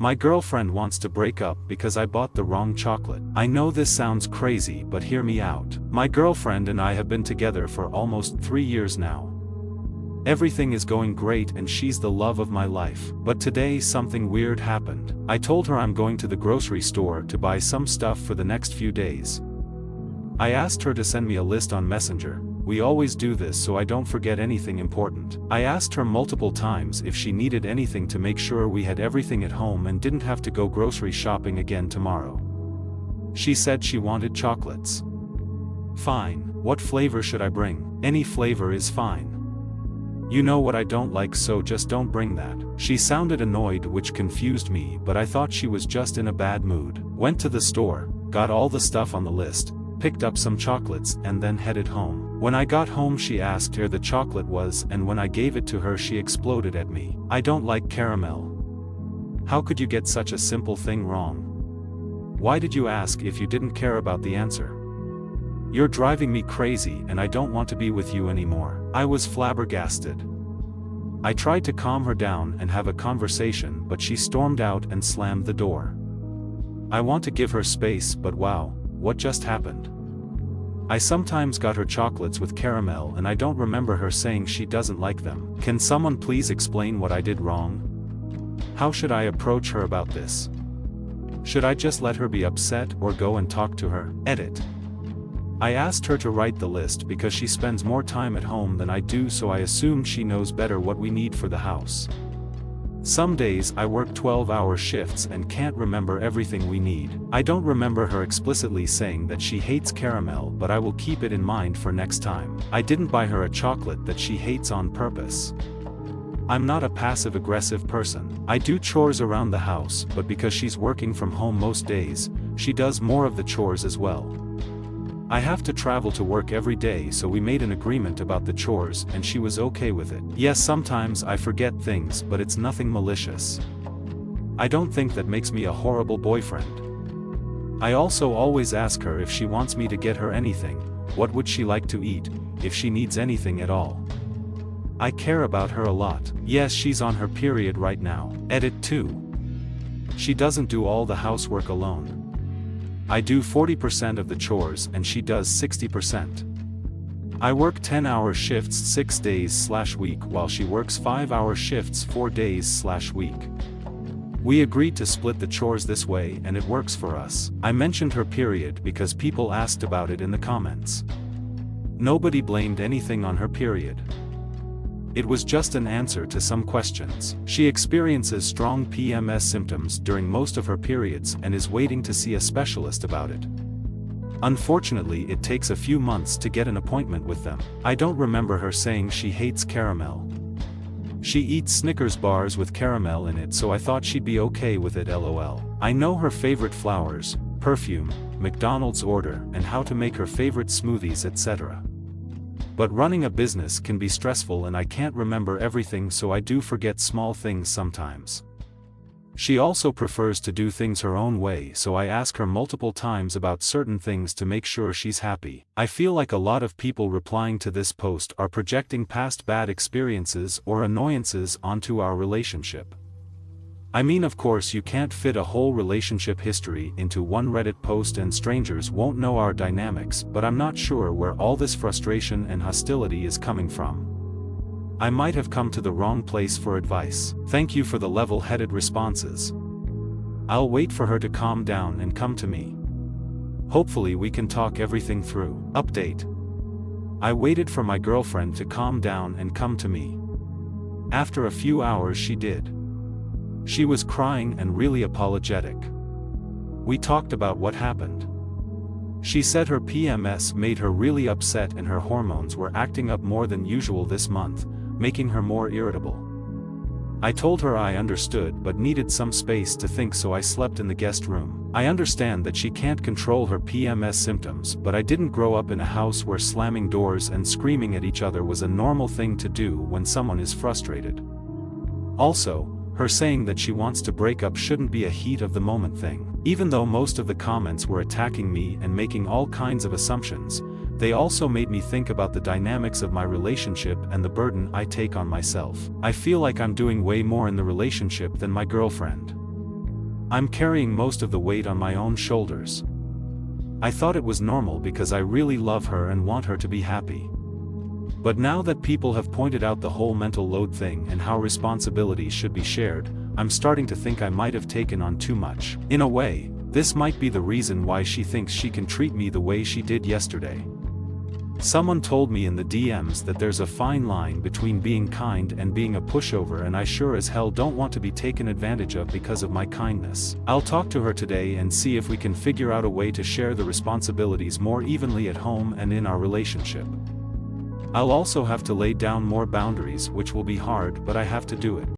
My girlfriend wants to break up because I bought the wrong chocolate. I know this sounds crazy, but hear me out. My girlfriend and I have been together for almost 3 years now. Everything is going great and she's the love of my life. But today something weird happened. I told her I'm going to the grocery store to buy some stuff for the next few days. I asked her to send me a list on Messenger. We always do this so I don't forget anything important. I asked her multiple times if she needed anything to make sure we had everything at home and didn't have to go grocery shopping again tomorrow. She said she wanted chocolates. Fine, what flavor should I bring? Any flavor is fine. You know what I don't like, so just don't bring that. She sounded annoyed, which confused me, but I thought she was just in a bad mood. Went to the store, got all the stuff on the list, picked up some chocolates and then headed home. When I got home she asked where the chocolate was, and when I gave it to her she exploded at me. I don't like caramel. How could you get such a simple thing wrong? Why did you ask if you didn't care about the answer? You're driving me crazy and I don't want to be with you anymore. I was flabbergasted. I tried to calm her down and have a conversation, but she stormed out and slammed the door. I want to give her space, but wow, what just happened? I sometimes got her chocolates with caramel and I don't remember her saying she doesn't like them. Can someone please explain what I did wrong? How should I approach her about this? Should I just let her be upset or go and talk to her? Edit. I asked her to write the list because she spends more time at home than I do, so I assumed she knows better what we need for the house. Some days I work 12-hour shifts and can't remember everything we need. I don't remember her explicitly saying that she hates caramel, but I will keep it in mind for next time. I didn't buy her a chocolate that she hates on purpose. I'm not a passive-aggressive person. I do chores around the house, but because she's working from home most days, she does more of the chores as well. I have to travel to work every day, so we made an agreement about the chores and she was okay with it. Yes, sometimes I forget things, but it's nothing malicious. I don't think that makes me a horrible boyfriend. I also always ask her if she wants me to get her anything, what would she like to eat, if she needs anything at all. I care about her a lot. Yes, she's on her period right now. Edit 2. She doesn't do all the housework alone. I do 40% of the chores and she does 60%. I work 10-hour shifts 6 days/week while she works 5-hour shifts 4 days/week. We agreed to split the chores this way and it works for us. I mentioned her period because people asked about it in the comments. Nobody blamed anything on her period. It was just an answer to some questions. She experiences strong PMS symptoms during most of her periods and is waiting to see a specialist about it. Unfortunately, it takes a few months to get an appointment with them. I don't remember her saying she hates caramel. She eats Snickers bars with caramel in it, so I thought she'd be okay with it, lol. I know her favorite flowers, perfume, McDonald's order, and how to make her favorite smoothies, etc. But running a business can be stressful and I can't remember everything, so I do forget small things sometimes. She also prefers to do things her own way, so I ask her multiple times about certain things to make sure she's happy. I feel like a lot of people replying to this post are projecting past bad experiences or annoyances onto our relationship. I mean, of course you can't fit a whole relationship history into one Reddit post and strangers won't know our dynamics, but I'm not sure where all this frustration and hostility is coming from. I might have come to the wrong place for advice. Thank you for the level-headed responses. I'll wait for her to calm down and come to me. Hopefully we can talk everything through. Update. I waited for my girlfriend to calm down and come to me. After a few hours she did. She was crying and really apologetic. We talked about what happened. She said her PMS made her really upset and her hormones were acting up more than usual this month, making her more irritable. I told her I understood but needed some space to think, so I slept in the guest room. I understand that she can't control her PMS symptoms, but I didn't grow up in a house where slamming doors and screaming at each other was a normal thing to do when someone is frustrated. Also, her saying that she wants to break up shouldn't be a heat of the moment thing. Even though most of the comments were attacking me and making all kinds of assumptions, they also made me think about the dynamics of my relationship and the burden I take on myself. I feel like I'm doing way more in the relationship than my girlfriend. I'm carrying most of the weight on my own shoulders. I thought it was normal because I really love her and want her to be happy. But now that people have pointed out the whole mental load thing and how responsibilities should be shared, I'm starting to think I might have taken on too much. In a way, this might be the reason why she thinks she can treat me the way she did yesterday. Someone told me in the DMs that there's a fine line between being kind and being a pushover, and I sure as hell don't want to be taken advantage of because of my kindness. I'll talk to her today and see if we can figure out a way to share the responsibilities more evenly at home and in our relationship. I'll also have to lay down more boundaries, which will be hard, but I have to do it.